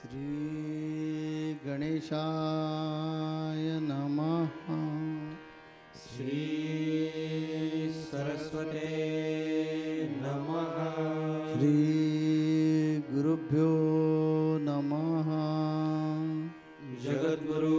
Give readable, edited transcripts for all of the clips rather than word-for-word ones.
श्री गणेशाय नमः। श्री सरस्वते नमः। श्री गुरुभ्यो नमः। जगद्गुरु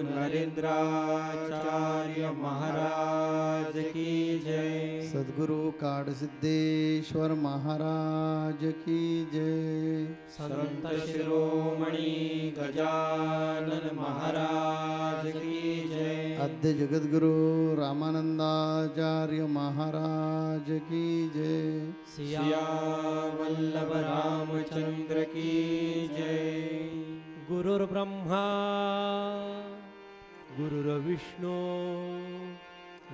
नरेंद्राचार्य महाराज की जय। सद्गुरु काडसिद्धेश्वर महाराज की जय। संत शिरोमणि गजानन महाराज की जय। आद्य जगद्गुरु रामानंदाचार्य महाराज की जय। सिया वल्लभ रामचंद्र की जय। गुरुर्ब्रह्मा गुरुर्विष्णु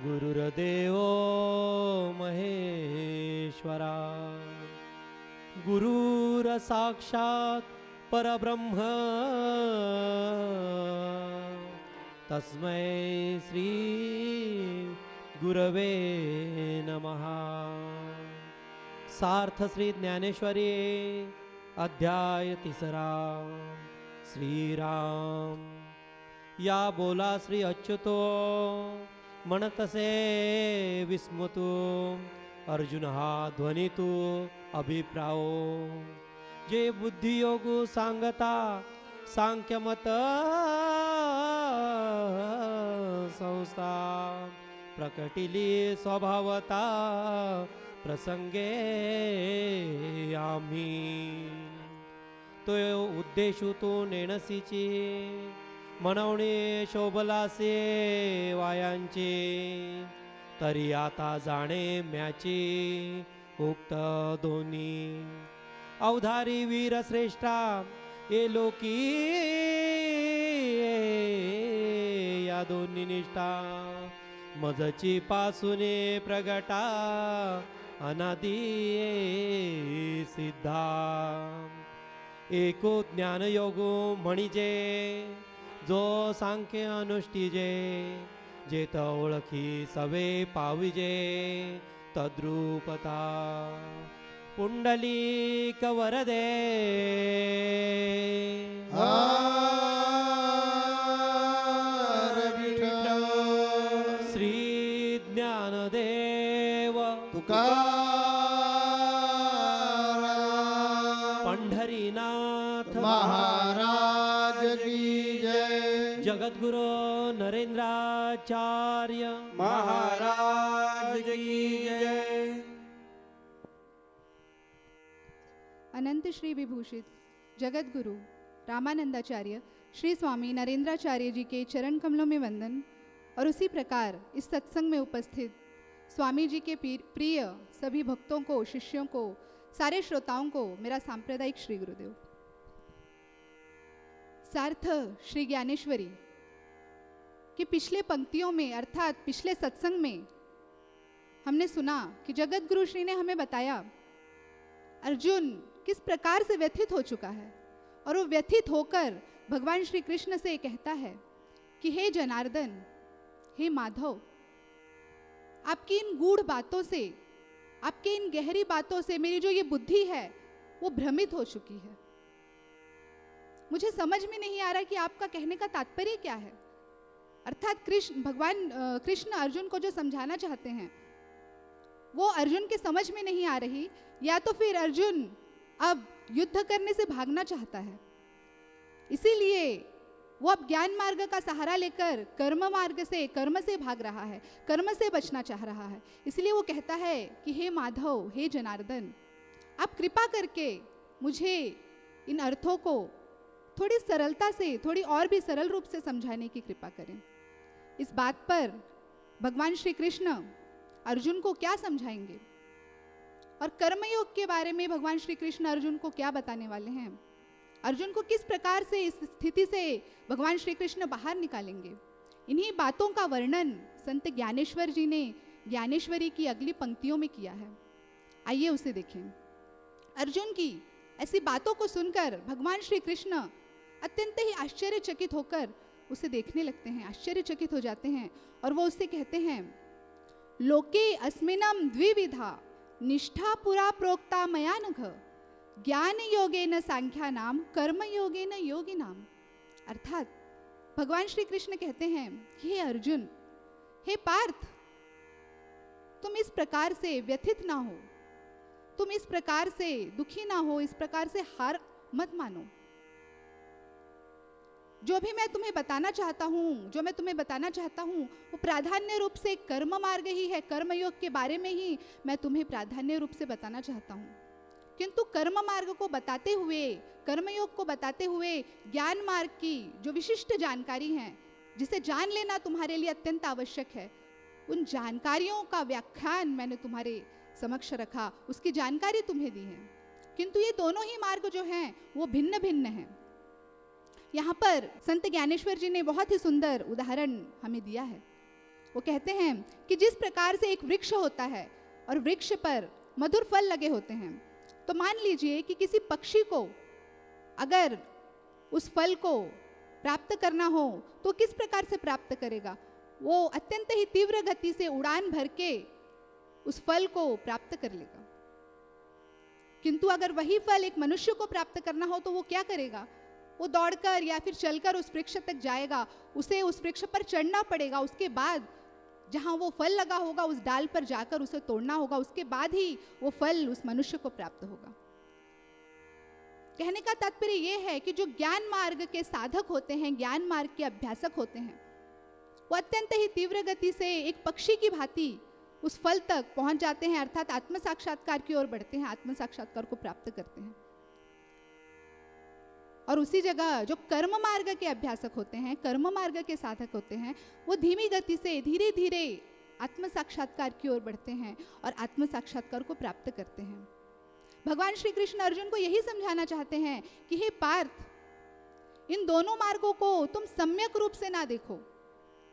गुरुर्देवो महेश्वरा। गुरुर्साक्षात् परब्रह्म तस्मै श्री गुरवे नमः। सार्थ श्री ज्ञानेश्वरी अध्याय 3 श्रीराम। या बोला श्री अच्युतो म्हणतसे विस्मतो। अर्जुन हा ध्वनितू अभिप्रायो। जे बुद्धियोगू सांगता सांख्यमत संस्था। प्रकटिली स्वभावता प्रसंगे आम्ही। तो उद्देशू तू नेणसीची म्हणवणे शोभलासे वायांचे। तरी आता जाणे म्याची उक्त दोन्ही। अवधारी वीर श्रेष्ठा ये लोकी या दोन्ही निष्ठा। मजची पासूने प्रगटा अनादी सिद्धा। एको ज्ञान योगो म्हणजे जो सांख्य अनुष्ठिजे। जेत ओळखी सवे पाविजे तद्रूपता। पुंडलीक वरदे हर विठ्ठल। श्री ज्ञानदेव तुकाराम पंढरीनाथ महाराज की जय। जगद्गुरु नरेंद्राचार्य महाराज की जय। अनंत श्री विभूषित जगतगुरु रामानंदाचार्य श्री स्वामी नरेंद्राचार्य जी के चरण कमलों में वंदन। और उसी प्रकार इस सत्संग में उपस्थित स्वामी जी के प्रिय सभी भक्तों को, शिष्यों को, सारे श्रोताओं को मेरा सांप्रदायिक श्री गुरुदेव। सार्थ श्री ज्ञानेश्वरी कि पिछले पंक्तियों में अर्थात पिछले सत्संग में हमने सुना कि जगतगुरु श्री ने हमें बताया अर्जुन किस प्रकार से व्यथित हो चुका है। और वो व्यथित होकर भगवान श्री कृष्ण से कहता है कि हे जनार्दन, हे माधव, आपकी इन गूढ़ बातों से, आपके इन गहरी बातों से मेरी जो ये बुद्धि है वो भ्रमित हो चुकी है। मुझे समझ में नहीं आ रहा कि आपका कहने का तात्पर्य क्या है। अर्थात भगवान कृष्ण अर्जुन को जो समझाना चाहते हैं वो अर्जुन के समझ में नहीं आ रही, या तो फिर अर्जुन अब युद्ध करने से भागना चाहता है, इसीलिए वो अब ज्ञान मार्ग का सहारा लेकर कर्म मार्ग से, कर्म से भाग रहा है, कर्म से बचना चाह रहा है। इसलिए वो कहता है कि हे माधव, हे जनार्दन, आप कृपा करके मुझे इन अर्थों को थोड़ी सरलता से, थोड़ी और भी सरल रूप से समझाने की कृपा करें। इस बात पर भगवान श्री कृष्ण अर्जुन को क्या समझाएंगे और कर्मयोग के बारे में भगवान श्री कृष्ण अर्जुन को क्या बताने वाले हैं, अर्जुन को किस प्रकार से इस स्थिति से भगवान श्री कृष्ण बाहर निकालेंगे, इन्हीं बातों का वर्णन संत ज्ञानेश्वर जी ने ज्ञानेश्वरी की अगली पंक्तियों में किया है। आइए उसे देखें। अर्जुन की ऐसी बातों को सुनकर भगवान श्री कृष्ण अत्यंत ही आश्चर्यचकित होकर उसे देखने लगते हैं, आश्चर्यचकित हो जाते हैं और वो उससे कहते हैं, लोके अस्मिनम द्विविधा निष्ठा पुरा प्रोक्ता मया नघ ज्ञान योगेन सांख्यानाम कर्म योगेन योगिनाम। अर्थात भगवान श्री कृष्ण कहते हैं कि हे अर्जुन, हे पार्थ, तुम इस प्रकार से व्यथित ना हो, तुम इस प्रकार से दुखी ना हो, इस प्रकार से हार मत मानो। जो भी मैं तुम्हें बताना चाहता हूँ, जो मैं तुम्हें बताना चाहता हूँ, वो प्राधान्य रूप से कर्म मार्ग ही है। कर्मयोग के बारे में ही मैं तुम्हें प्राधान्य रूप से बताना चाहता हूँ। किंतु कर्म मार्ग को बताते हुए, कर्मयोग को बताते हुए ज्ञान मार्ग की जो विशिष्ट जानकारी है, जिसे जान लेना तुम्हारे लिए अत्यंत आवश्यक है, उन जानकारियों का व्याख्यान मैंने तुम्हारे समक्ष रखा, उसकी जानकारी तुम्हें दी है। किंतु ये दोनों ही मार्ग जो हैं वो भिन्न भिन्न हैं। यहाँ पर संत ज्ञानेश्वर जी ने बहुत ही सुंदर उदाहरण हमें दिया है। वो कहते हैं कि जिस प्रकार से एक वृक्ष होता है और वृक्ष पर मधुर फल लगे होते हैं, तो मान लीजिए कि किसी पक्षी को अगर उस फल को प्राप्त करना हो तो किस प्रकार से प्राप्त करेगा? वो अत्यंत ही तीव्र गति से उड़ान भर के उस फल को प्राप्त कर लेगा। किंतु अगर वही फल एक मनुष्य को प्राप्त करना हो तो वो क्या करेगा? वो दौड़कर या फिर चलकर उस वृक्ष तक जाएगा, उसे उस वृक्ष पर चढ़ना पड़ेगा, उसके बाद जहां वो फल लगा होगा उस डाल पर जाकर उसे तोड़ना होगा, उसके बाद ही वो फल उस मनुष्य को प्राप्त होगा। कहने का तात्पर्य ये है कि जो ज्ञान मार्ग के साधक होते हैं, ज्ञान मार्ग के अभ्यासक होते हैं, वो अत्यंत ही तीव्र गति से एक पक्षी की भांति उस फल तक पहुंच जाते हैं, अर्थात आत्म साक्षात्कार की ओर बढ़ते हैं, आत्म साक्षात्कार को प्राप्त करते हैं। और उसी जगह जो कर्म मार्ग के अभ्यासक होते हैं, कर्म मार्ग के साधक होते हैं, वो धीमी गति से धीरे धीरे आत्म साक्षात्कार की ओर बढ़ते हैं और आत्म साक्षात्कार को प्राप्त करते हैं। भगवान श्री कृष्ण अर्जुन को यही समझाना चाहते हैं कि हे पार्थ, इन दोनों मार्गों को तुम सम्यक रूप से ना देखो।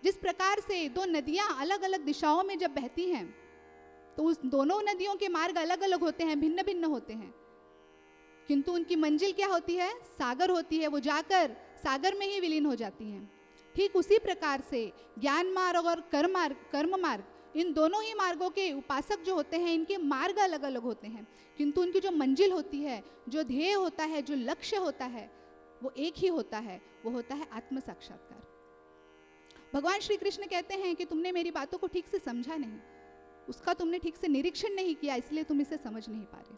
जिस प्रकार से दो नदियां अलग अलग दिशाओं में जब बहती हैं तो उस दोनों नदियों के मार्ग अलग अलग होते हैं, भिन्न भिन्न होते हैं, किंतु उनकी मंजिल क्या होती है? सागर होती है। वो जाकर सागर में ही विलीन हो जाती हैं। ठीक उसी प्रकार से ज्ञान मार्ग और कर्म मार्ग, इन दोनों ही मार्गों के उपासक जो होते हैं, इनके मार्ग अलग अलग होते हैं, किंतु उनकी जो मंजिल होती है, जो ध्येय होता है, जो लक्ष्य होता है, वो एक ही होता है, वो होता है आत्म साक्षात्कार। भगवान श्री कृष्ण कहते हैं कि तुमने मेरी बातों को ठीक से समझा नहीं, उसका तुमने ठीक से निरीक्षण नहीं किया, इसलिए तुम इसे समझ नहीं पा रहे।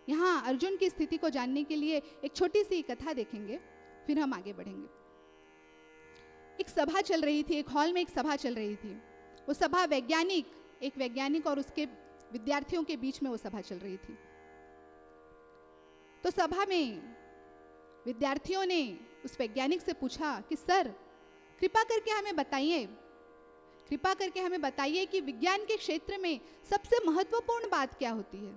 यहाँ अर्जुन की स्थिति को जानने के लिए एक छोटी सी कथा देखेंगे, फिर हम आगे बढ़ेंगे। एक सभा चल रही थी, एक हॉल में एक सभा चल रही थी। वो सभा एक वैज्ञानिक और उसके विद्यार्थियों के बीच में वो सभा चल रही थी। तो सभा में विद्यार्थियों ने उस वैज्ञानिक से पूछा कि सर, कृपा करके हमें बताइए कि विज्ञान के क्षेत्र में सबसे महत्वपूर्ण बात क्या होती है।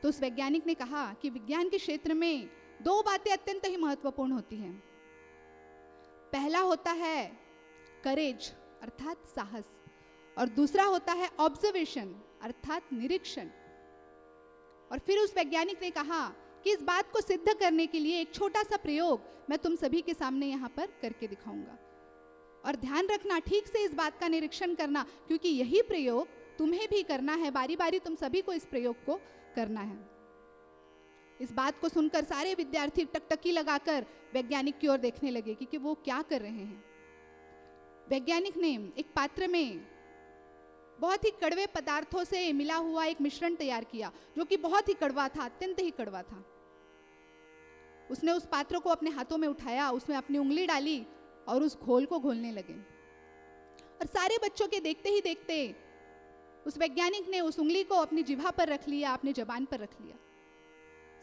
तो उस वैज्ञानिक ने कहा कि विज्ञान के क्षेत्र में दो बातें अत्यंत ही महत्वपूर्ण होती हैं। पहला होता है करेज अर्थात साहस, और दूसरा होता है ऑब्जर्वेशन अर्थात निरीक्षण। और फिर उस वैज्ञानिक ने कहा कि इस बात को सिद्ध करने के लिए एक छोटा सा प्रयोग मैं तुम सभी के सामने यहाँ पर करके दिखाऊंगा। और ध्यान रखना, ठीक से इस बात का निरीक्षण करना, क्योंकि यही प्रयोग तुम्हें भी करना है, बारी बारी तुम सभी को इस प्रयोग को करना है। इस बात को सुनकर सारे विद्यार्थी टकटकी लगाकर वैज्ञानिक की ओर देखने लगे कि वो क्या कर रहे हैं। वैज्ञानिक ने एक पात्र में बहुत ही कड़वे पदार्थों से मिला हुआ एक मिश्रण तैयार किया, जो कि बहुत ही कड़वा था, अत्यंत ही कड़वा था। उसने उस पात्र को अपने हाथों में उठाया, उसमें अपनी उंगली डाली और उस घोल को घोलने लगे। और सारे बच्चों के देखते ही देखते उस वैज्ञानिक ने उस उंगली को अपनी जिह्वा पर रख लिया, अपनी जबान पर रख लिया।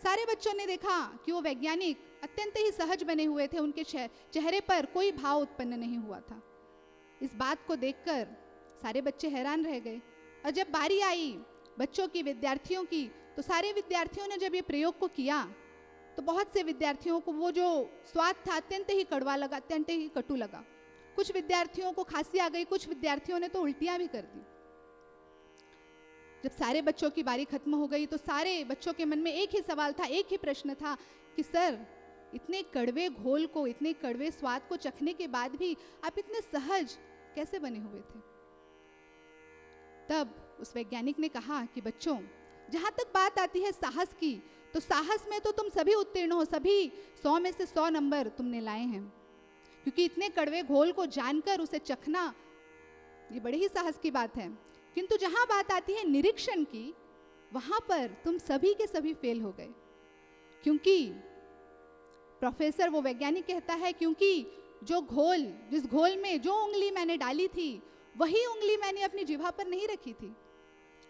सारे बच्चों ने देखा कि वो वैज्ञानिक अत्यंत ही सहज बने हुए थे, उनके चेहरे पर कोई भाव उत्पन्न नहीं हुआ था। इस बात को देखकर सारे बच्चे हैरान रह गए। और जब बारी आई बच्चों की, विद्यार्थियों की, तो सारे विद्यार्थियों ने जब ये प्रयोग को किया तो बहुत से विद्यार्थियों को वो जो स्वाद था अत्यंत ही कड़वा लगा, अत्यंत ही कटु लगा। कुछ विद्यार्थियों को खांसी आ गई, कुछ विद्यार्थियों ने तो उल्टियां भी कर दी। जब सारे बच्चों की बारी खत्म हो गई तो सारे बच्चों के मन में एक ही सवाल था, एक ही प्रश्न था कि सर, इतने कड़वे घोल को, इतने कड़वे स्वाद को चखने के बाद भी आप इतने सहज कैसे बने हुए थे। तब उस वैज्ञानिक ने कहा कि बच्चों, जहाँ तक बात आती है साहस की, तो साहस में तो तुम सभी उत्तीर्ण हो, सभी 100 में से 100 नंबर तुमने लाए हैं, क्योंकि इतने कड़वे घोल को जानकर उसे चखना ये बड़े ही साहस की बात है। किंतु जहाँ बात आती है निरीक्षण की, वहाँ पर तुम सभी के सभी फेल हो गए, क्योंकि प्रोफेसर वो वैज्ञानिक कहता है, क्योंकि जो घोल, जिस घोल में जो उंगली मैंने डाली थी वही उंगली मैंने अपनी जिह्वा पर नहीं रखी थी,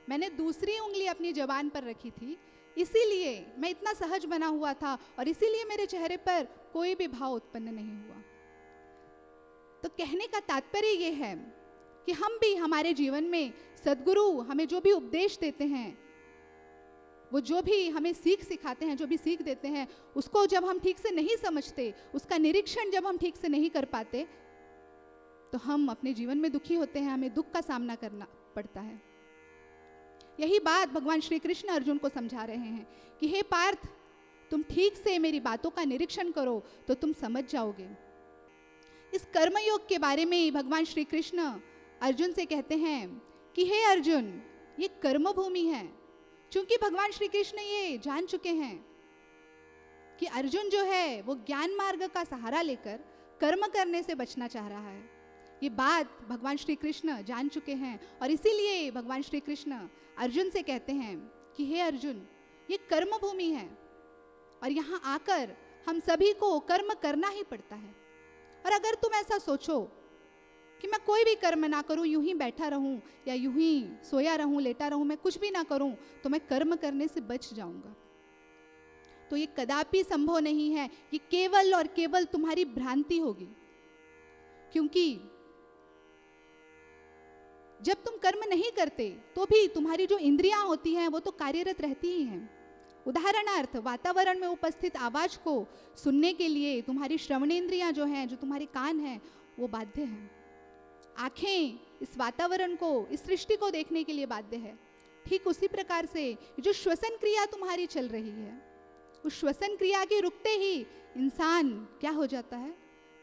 मैंने दूसरी उंगली अपनी जबान पर रखी थी, इसीलिए मैं इतना सहज बना हुआ था और इसीलिए मेरे चेहरे पर कोई भी भाव उत्पन्न नहीं हुआ। तो कहने का तात्पर्य ये है कि हम भी हमारे जीवन में सद्गुरु हमें जो भी उपदेश देते हैं, वो जो भी हमें सीख सिखाते हैं, जो भी सीख देते हैं, उसको जब हम ठीक से नहीं समझते, उसका निरीक्षण जब हम ठीक से नहीं कर पाते, तो हम अपने जीवन में दुखी होते हैं, हमें दुख का सामना करना पड़ता है। यही बात भगवान श्री कृष्ण अर्जुन को समझा रहे हैं कि हे पार्थ, तुम ठीक से मेरी बातों का निरीक्षण करो तो तुम समझ जाओगे। इस कर्मयोग के बारे में भगवान श्री कृष्ण अर्जुन से कहते हैं कि हे अर्जुन, ये कर्म भूमि है। चूंकि भगवान श्री कृष्ण ये जान चुके हैं कि अर्जुन जो है वो ज्ञान मार्ग का सहारा लेकर कर्म करने से बचना चाह रहा है, ये बात भगवान श्री कृष्ण जान चुके हैं, और इसीलिए भगवान श्री कृष्ण अर्जुन से कहते हैं कि हे अर्जुन, ये कर्म भूमि है और यहाँ आकर हम सभी को कर्म करना ही पड़ता है। और अगर तुम ऐसा सोचो कि मैं कोई भी कर्म ना करूं, यूं ही बैठा रहूं या यूं ही सोया रहूं, लेटा रहूं, मैं कुछ भी ना करूं तो मैं कर्म करने से बच जाऊंगा, तो ये कदापि संभव नहीं है। ये केवल और केवल तुम्हारी भ्रांति होगी, क्योंकि जब तुम कर्म नहीं करते तो भी तुम्हारी जो इंद्रियां होती हैं वो तो कार्यरत रहती ही हैं। उदाहरणार्थ, वातावरण में उपस्थित आवाज को सुनने के लिए तुम्हारी श्रवणेंद्रियां जो हैं, जो तुम्हारे कान हैं, वो बाध्य हैं। आंखें इस वातावरण को, इस सृष्टि को देखने के लिए बाध्य है। ठीक उसी प्रकार से जो श्वसन क्रिया तुम्हारी चल रही है, उस श्वसन क्रिया के रुकते ही इंसान क्या हो जाता है?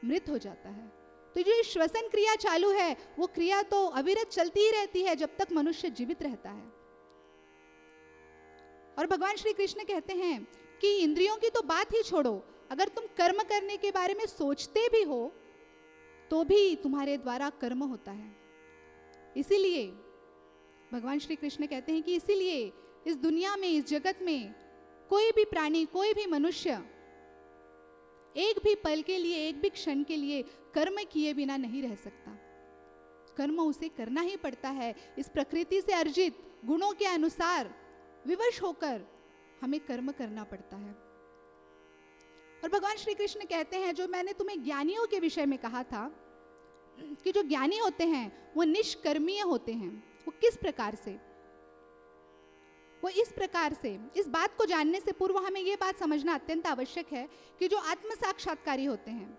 मृत हो जाता है। तो जो श्वसन क्रिया चालू है, वो क्रिया तो अविरत चलती ही रहती है जब तक मनुष्य जीवित रहता है। और भगवान श्री कृष्ण कहते हैं कि इंद्रियों की तो बात ही छोड़ो, अगर तुम कर्म करने के बारे में सोचते भी हो तो भी तुम्हारे द्वारा कर्म होता है। इसीलिए भगवान श्री कृष्ण कहते हैं कि इसीलिए इस दुनिया में, इस जगत में कोई भी प्राणी, कोई भी मनुष्य एक भी पल के लिए, एक भी क्षण के लिए कर्म किए बिना नहीं रह सकता। कर्म उसे करना ही पड़ता है। इस प्रकृति से अर्जित गुणों के अनुसार विवश होकर हमें कर्म करना पड़ता है। और भगवान श्री कृष्ण कहते हैं, जो मैंने तुम्हें ज्ञानियों के विषय में कहा था कि जो ज्ञानी होते हैं वो निष्कर्मीय होते हैं। वो किस प्रकार से? वो इस प्रकार से, इस बात को जानने से पूर्व हमें ये बात समझना अत्यंत आवश्यक है कि जो आत्म साक्षात्कारी होते हैं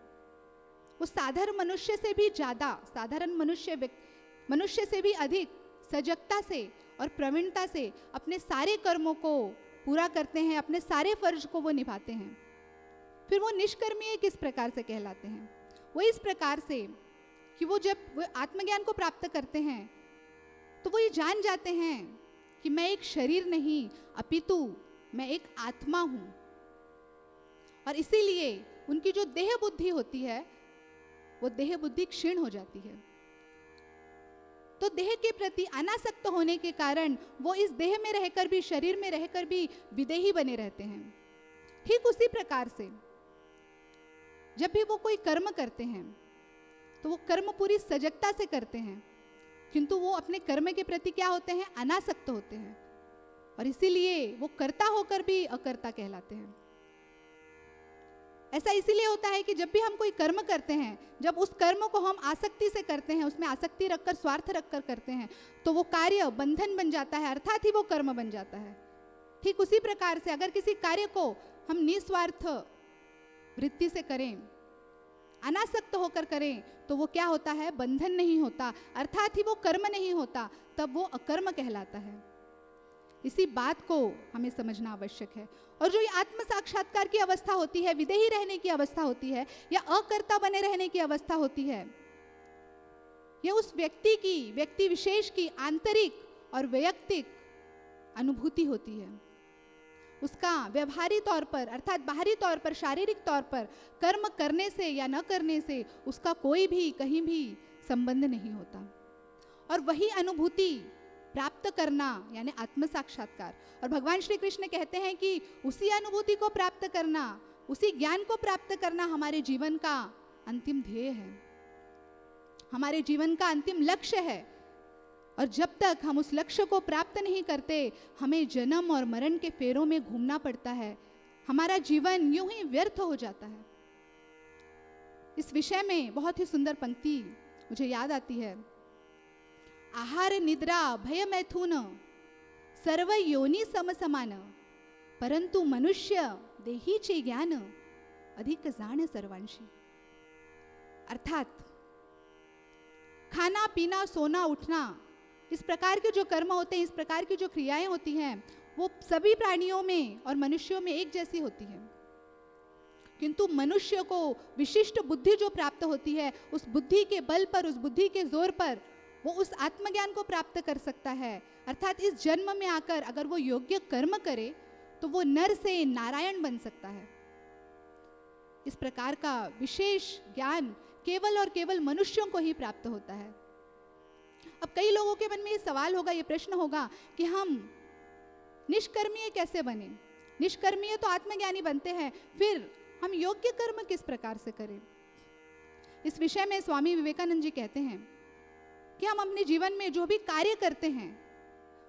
वो साधारण मनुष्य से भी ज्यादा, साधारण मनुष्य से भी अधिक सजगता से और प्रवीणता से अपने सारे कर्मों को पूरा करते हैं, अपने सारे फर्ज को वो निभाते हैं। फिर वो निष्कर्मीय किस प्रकार से कहलाते हैं? वो इस प्रकार से कि वो जब वो आत्मज्ञान को प्राप्त करते हैं तो वो ये जान जाते हैं कि मैं एक शरीर नहीं अपितु मैं एक आत्मा हूं, और इसीलिए उनकी जो देह बुद्धि होती है वो देह बुद्धि क्षीण हो जाती है। तो देह के प्रति अनासक्त होने के कारण वो इस देह में रहकर भी, शरीर में रहकर भी विदेही बने रहते हैं। ठीक उसी प्रकार से जब भी वो कोई कर्म करते हैं तो वो कर्म पूरी सजगता से करते हैं, किंतु वो अपने कर्म के प्रति क्या होते हैं? अनासक्त होते हैं, और इसीलिए वो कर्ता होकर भी अकर्ता कहलाते हैं। ऐसा इसीलिए होता है कि जब भी हम कोई कर्म करते हैं, जब उस कर्म को हम आसक्ति से करते हैं, उसमें आसक्ति रखकर, स्वार्थ रखकर करते हैं, तो वो कार्य बंधन बन जाता है, अर्थात ही वो कर्म बन जाता है। ठीक उसी प्रकार से अगर किसी कार्य को हम निस्वार्थ वृत्ति से करें, अनासक्त होकर करें, तो वो क्या होता है? बंधन नहीं होता, अर्थात ही वो कर्म नहीं होता, तब वो अकर्म कहलाता है। इसी बात को हमें समझना आवश्यक है। और जो ये आत्म साक्षात्कार की अवस्था होती है, विदेही रहने की अवस्था होती है, या अकर्ता बने रहने की अवस्था होती है, यह उस व्यक्ति की, व्यक्ति विशेष की आंतरिक और वैयक्तिक अनुभूति होती है, उसका व्यवहारिक तौर पर अर्थात बाहरी तौर पर, शारीरिक तौर पर कर्म करने से या न करने से उसका कोई भी कहीं भी संबंध नहीं होता। और वही अनुभूति प्राप्त करना यानी आत्म साक्षात्कार। और भगवान श्री कृष्ण कहते हैं कि उसी अनुभूति को प्राप्त करना, उसी ज्ञान को प्राप्त करना हमारे जीवन का अंतिम ध्येय है, हमारे जीवन का अंतिम लक्ष्य है। और जब तक हम उस लक्ष्य को प्राप्त नहीं करते, हमें जन्म और मरण के फेरों में घूमना पड़ता है, हमारा जीवन यूं ही व्यर्थ हो जाता है। इस विषय में बहुत ही सुंदर पंक्ति मुझे याद आती है। आहार निद्रा भय मैथुन सर्व योनि सम समान, परंतु मनुष्य देहीचे ज्ञान अधिक जाण सर्वांशी। अर्थात खाना पीना सोना उठना, इस प्रकार के जो कर्म होते हैं, इस प्रकार की जो क्रियाएं होती हैं, वो सभी प्राणियों में और मनुष्यों में एक जैसी होती है। किंतु मनुष्य को विशिष्ट बुद्धि जो प्राप्त होती है, उस बुद्धि के बल पर, उस बुद्धि के जोर पर वो उस आत्मज्ञान को प्राप्त कर सकता है। अर्थात इस जन्म में आकर अगर वो योग्य कर्म करे तो वो नर से नारायण बन सकता है। इस प्रकार का विशेष ज्ञान केवल और केवल मनुष्यों को ही प्राप्त होता है। अब कई लोगों के मन में ये सवाल होगा, ये प्रश्न होगा कि हम निष्कर्मीय कैसे बने? निष्कर्मीय तो आत्मज्ञानी बनते हैं, फिर हम योग्य कर्म किस प्रकार से करें? इस विषय में स्वामी विवेकानंद जी कहते हैं कि हम अपने जीवन में जो भी कार्य करते हैं,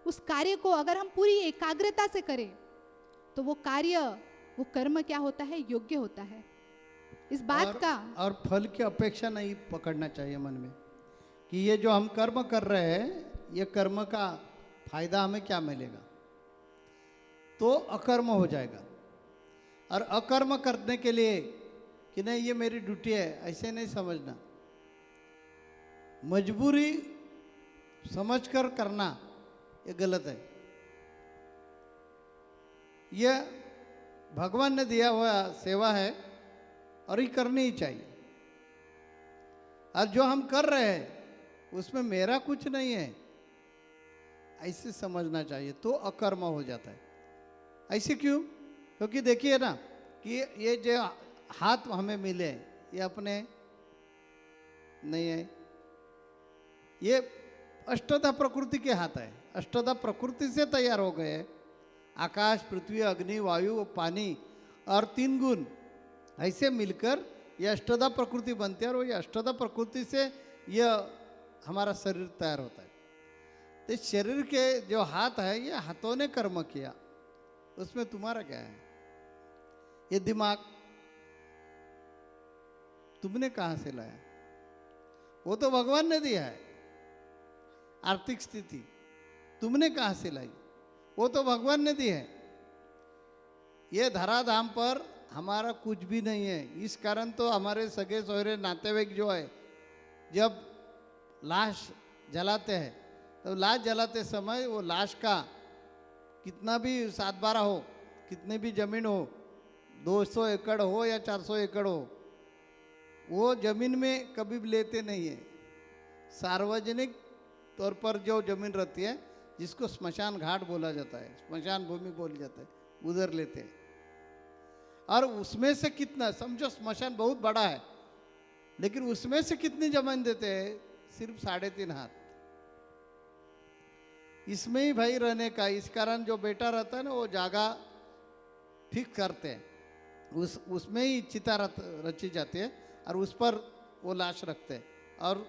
उस कार्य को अगर हम पूरी एकाग्रता से करें तो वो कार्य, वो कर्म क्या होता है? योग्य होता है। इस बात का और फल की अपेक्षा नहीं पकड़ना चाहिए मन में कि ये जो हम कर्म कर रहे हैं, ये कर्म का फायदा हमें क्या मिलेगा, तो अकर्म हो जाएगा। और अकर्म करने के लिए कि नहीं ये मेरी ड्यूटी है, ऐसे नहीं समझना। मजबूरी समझकर करना ये गलत है। यह भगवान ने दिया हुआ सेवा है और ये करनी ही चाहिए। और जो हम कर रहे हैं उसमें मेरा कुछ नहीं है, ऐसे समझना चाहिए, तो अकर्म हो जाता है। ऐसे क्यों? क्योंकि देखिए ना कि ये जो हाथ हमें मिले ये अपने नहीं है, ये अष्टधा प्रकृति के हाथ है। अष्टधा प्रकृति से तैयार हो गए। आकाश, पृथ्वी, अग्नि, वायु, पानी और 3 गुण ऐसे मिलकर ये अष्टधा प्रकृति बनती है। और ये अष्टधा प्रकृति से यह हमारा शरीर तैयार होता है। तो इस शरीर के जो हाथ है, ये हाथों ने कर्म किया, उसमें तुम्हारा क्या है? ये दिमाग तुमने कहाँ से लाया? वो तो भगवान ने दिया है। आर्थिक स्थिति तुमने कहाँ से लाई? वो तो भगवान ने दी है। ये धराधाम पर हमारा कुछ भी नहीं है। इस कारण तो हमारे सगे सोहरे नातेवाईक जो है, जब लाश जलाते हैं तो लाश जलाते समय वो लाश का कितना भी 7-12 हो, कितनी भी जमीन हो, 200 एकड़ हो या 400 एकड़ हो, वो जमीन में कभी भी लेते नहीं है। सार्वजनिक तौर पर जो जमीन रहती है, जिसको स्मशान घाट बोला जाता है, स्मशान भूमि बोली जाता है, उधर लेते हैं। और उसमें से कितना, समझो स्मशान बहुत बड़ा है, लेकिन उसमें से कितनी जमीन देते हैं? सिर्फ 3.5 हाथ। इसमें ही भाई रहने का। इस कारण जो बेटा रहता है ना, वो जगह फिक्स करते हैं, उसमें ही चिता रची जाती है और उस पर वो लाश रखते हैं और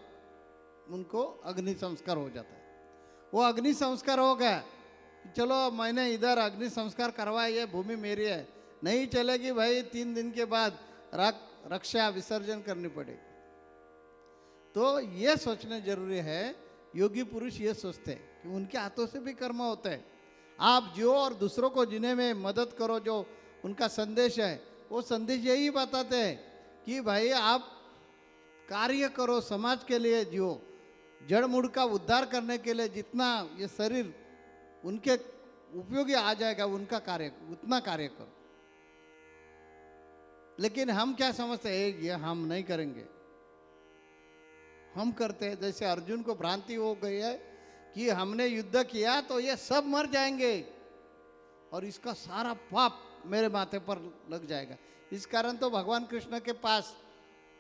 उनको अग्नि संस्कार हो जाता है। वो अग्नि संस्कार हो गया, चलो मैंने इधर अग्नि संस्कार करवाया, ये भूमि मेरी है, नहीं चलेगी भाई, 3 दिन के बाद रक्षा विसर्जन करनी पड़ेगी। तो ये सोचना जरूरी है। योगी पुरुष ये सोचते हैं कि उनके हाथों से भी कर्म होता है। आप जियो और दूसरों को जीने में मदद करो। जो उनका संदेश है, वो संदेश यही बताते हैं कि भाई आप कार्य करो, समाज के लिए जियो, जड़ मूड़ का उद्धार करने के लिए जितना ये शरीर उनके उपयोगी आ जाएगा, उनका कार्य, उतना कार्य करो। लेकिन हम क्या समझते हैं? ये हम नहीं करेंगे, हम करते हैं। जैसे अर्जुन को भ्रांति हो गई है कि हमने युद्ध किया तो ये सब मर जाएंगे और इसका सारा पाप मेरे माथे पर लग जाएगा। इस कारण तो भगवान कृष्ण के पास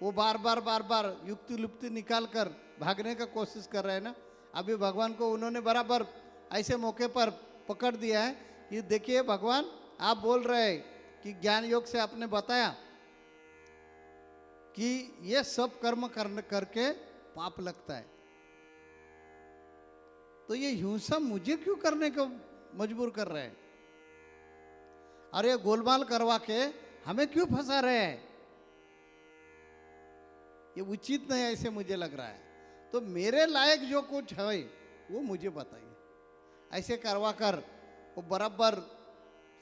वो बार बार युक्ति लुप्ति निकाल कर भागने का कोशिश कर रहे हैं ना। अभी भगवान को उन्होंने बराबर ऐसे मौके पर पकड़ दिया है कि देखिए भगवान, आप बोल रहे हैं कि ज्ञान योग से आपने बताया कि ये सब कर्म करके पाप लगता है, तो ये हिंसा मुझे क्यों करने को मजबूर कर रहे हैं? अरे गोलमाल करवा के हमें क्यों फंसा रहे हैं? ये उचित नहीं, ऐसे मुझे लग रहा है। तो मेरे लायक जो कुछ है वो मुझे बताइए। ऐसे करवा कर वो बराबर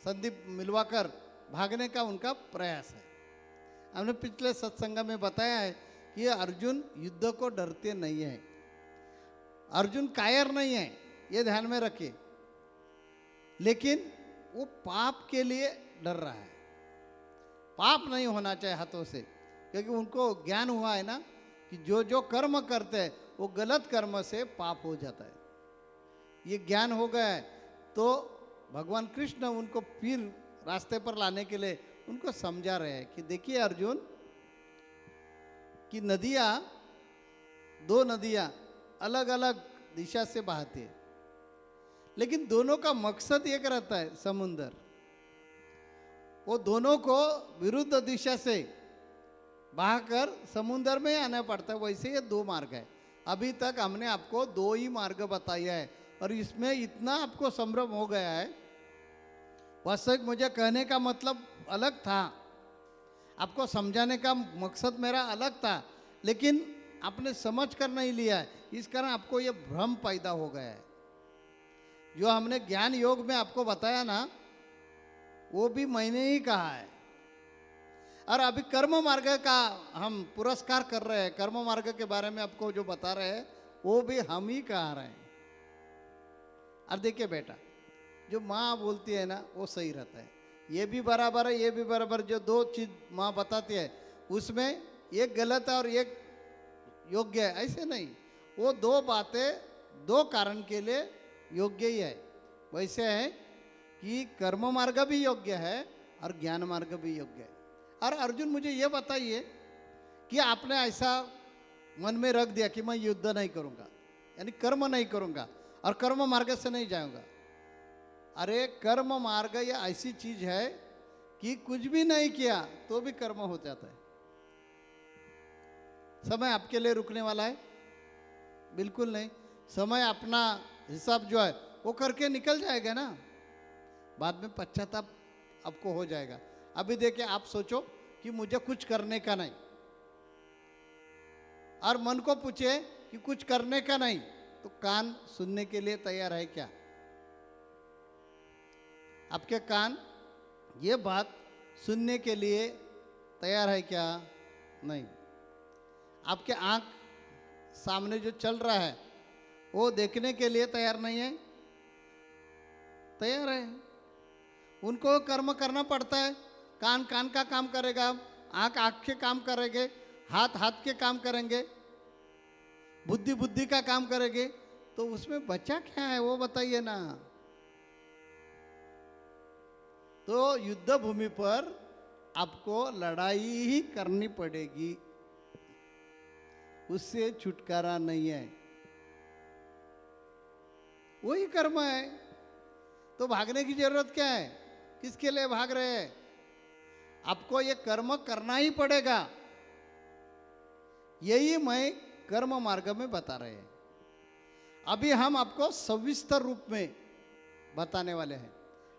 संधि मिलवाकर भागने का उनका प्रयास है। हमने पिछले सत्संग में बताया है कि अर्जुन युद्ध को डरते नहीं है, अर्जुन कायर नहीं है, ये ध्यान में रखिए। लेकिन वो पाप के लिए डर रहा है। पाप नहीं होना चाहिए हाथों से, क्योंकि उनको ज्ञान हुआ है ना कि जो जो कर्म करते हैं वो गलत कर्म से पाप हो जाता है। ये ज्ञान हो गया है तो भगवान कृष्ण उनको फिर रास्ते पर लाने के लिए उनको समझा रहे हैं कि देखिए अर्जुन, कि नदियाँ, दो नदियाँ अलग अलग दिशा से बहती है, लेकिन दोनों का मकसद एक रहता है, समुंदर। वो दोनों को विरुद्ध दिशा से बहाकर समुंदर में आना पड़ता है। वैसे ये दो मार्ग है। अभी तक हमने आपको दो ही मार्ग बताया है और इसमें इतना आपको संभ्रम हो गया है। वास्तविक मुझे कहने का मतलब अलग था, आपको समझाने का मकसद मेरा अलग था, लेकिन आपने समझ कर नहीं लिया है, इस कारण आपको ये भ्रम पैदा हो गया है। जो हमने ज्ञान योग में आपको बताया ना, वो भी मैंने ही कहा है। और अभी कर्म मार्ग का हम पुरस्कार कर रहे हैं, कर्म मार्ग के बारे में आपको जो बता रहे हैं वो भी हम ही कह रहे हैं। और देखिए बेटा, जो माँ बोलती है ना वो सही रहता है, ये भी बराबर है, ये भी बराबर। जो दो चीज माँ बताती है उसमें एक गलत है और एक योग्य है, ऐसे नहीं। वो दो बातें दो कारण के लिए योग्य ही है। वैसे है कि कर्म मार्ग भी योग्य है और ज्ञान मार्ग भी योग्य है। और अर्जुन मुझे ये बताइए कि आपने ऐसा मन में रख दिया कि मैं युद्ध नहीं करूंगा, यानी कर्म नहीं करूंगा और कर्म मार्ग से नहीं जाऊंगा। अरे कर्म मार्ग ये ऐसी चीज है कि कुछ भी नहीं किया तो भी कर्म हो जाता है। समय आपके लिए रुकने वाला है? बिल्कुल नहीं। समय अपना हिसाब जो है वो करके निकल जाएगा ना, बाद में पश्चाताप आपको हो जाएगा। अभी देखिए, आप सोचो कि मुझे कुछ करने का नहीं, और मन को पूछे कि कुछ करने का नहीं, तो कान सुनने के लिए तैयार है क्या? आपके कान ये बात सुनने के लिए तैयार है क्या? नहीं। आपके आंख सामने जो चल रहा है वो देखने के लिए तैयार नहीं है? तैयार है। उनको कर्म करना पड़ता है। कान कान का काम करेगा, आंख आंख के काम करेंगे, हाथ हाथ के काम करेंगे, बुद्धि बुद्धि का काम करेंगे, तो उसमें बचा क्या है वो बताइए ना। तो युद्ध भूमि पर आपको लड़ाई ही करनी पड़ेगी, उससे छुटकारा नहीं है। वही कर्म है। तो भागने की जरूरत क्या है? किसके लिए भाग रहे हैं? आपको ये कर्म करना ही पड़ेगा। यही मैं कर्म मार्ग में बता रहे हैं। अभी हम आपको सविस्तर रूप में बताने वाले हैं।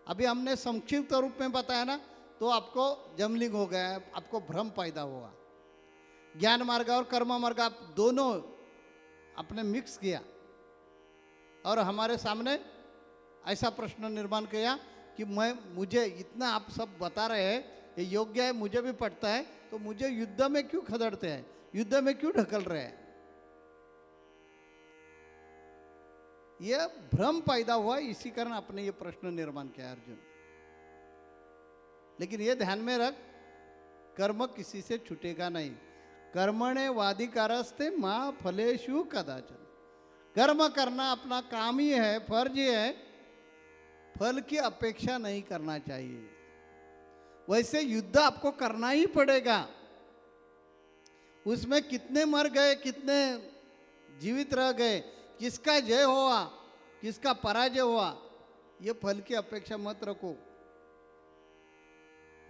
अभी हमने संक्षिप्त रूप में बताया ना, तो आपको जमलिंग हो गया, आपको भ्रम पैदा हुआ। ज्ञान मार्ग और कर्म मार्ग आप दोनों आपने मिक्स किया और हमारे सामने ऐसा प्रश्न निर्माण किया कि मुझे इतना आप सब बता रहे हैं, ये योग्य है, मुझे भी पड़ता है, तो मुझे युद्ध में क्यों खदेड़ते हैं, युद्ध में क्यों ढकल रहे हैं? यह भ्रम पैदा हुआ, इसी कारण आपने ये प्रश्न निर्माण किया अर्जुन। लेकिन ये ध्यान में रख, कर्म किसी से छूटेगा नहीं। कर्मणे वाधिकारस्ते मां फलेषु कदाचन। कर्म करना अपना काम ही है, फर्ज ही है, फल की अपेक्षा नहीं करना चाहिए। वैसे युद्ध आपको करना ही पड़ेगा, उसमें कितने मर गए, कितने जीवित रह गए, किसका जय हुआ, किसका पराजय हुआ, ये फल की अपेक्षा मत रखो,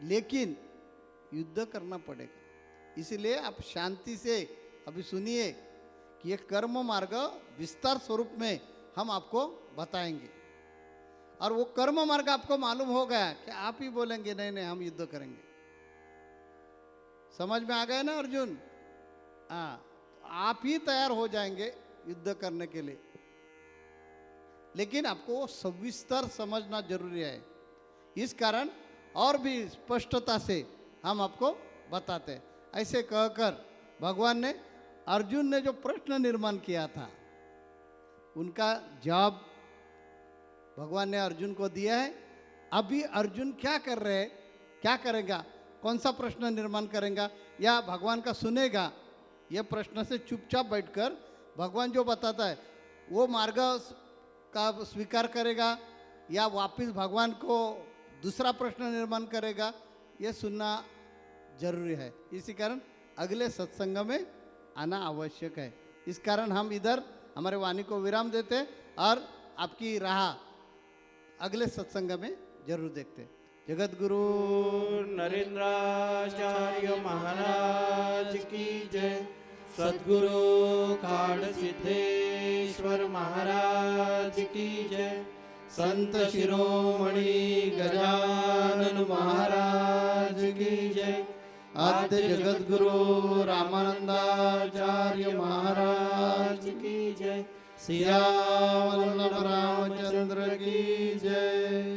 लेकिन युद्ध करना पड़ेगा। इसलिए आप शांति से अभी सुनिए कि ये कर्म मार्ग विस्तार स्वरूप में हम आपको बताएंगे, और वो कर्म मार्ग आपको मालूम हो गया कि आप ही बोलेंगे नहीं नहीं हम युद्ध करेंगे। समझ में आ गया ना अर्जुन? हाँ, आप ही तैयार हो जाएंगे युद्ध करने के लिए, लेकिन आपको सविस्तर समझना जरूरी है। इस कारण और भी स्पष्टता से हम आपको बताते हैं। ऐसे कहकर भगवान ने, अर्जुन ने जो प्रश्न निर्माण किया था उनका जवाब भगवान ने अर्जुन को दिया है। अभी अर्जुन क्या कर रहे हैं, क्या करेगा, कौन सा प्रश्न निर्माण करेगा या भगवान का सुनेगा, यह प्रश्न से चुपचाप बैठकर भगवान जो बताता है वो मार्ग का स्वीकार करेगा या वापस भगवान को दूसरा प्रश्न निर्माण करेगा, ये सुनना जरूरी है। इसी कारण अगले सत्संग में आना आवश्यक है। इस कारण हम इधर हमारे वाणी को विराम देते हैं और आपकी राह अगले सत्संग में जरूर देखते हैं। जगत गुरु नरेंद्राचार्य महाराज की जय। सद्गुरु काड सिद्धेश्वर महाराज की जय। संत शिरोमणि गजानन महाराज की जय। आद्य जगत गुरु रामानंदाचार्य महाराज की जय। सिया वल्लभ रामचंद्र की जय।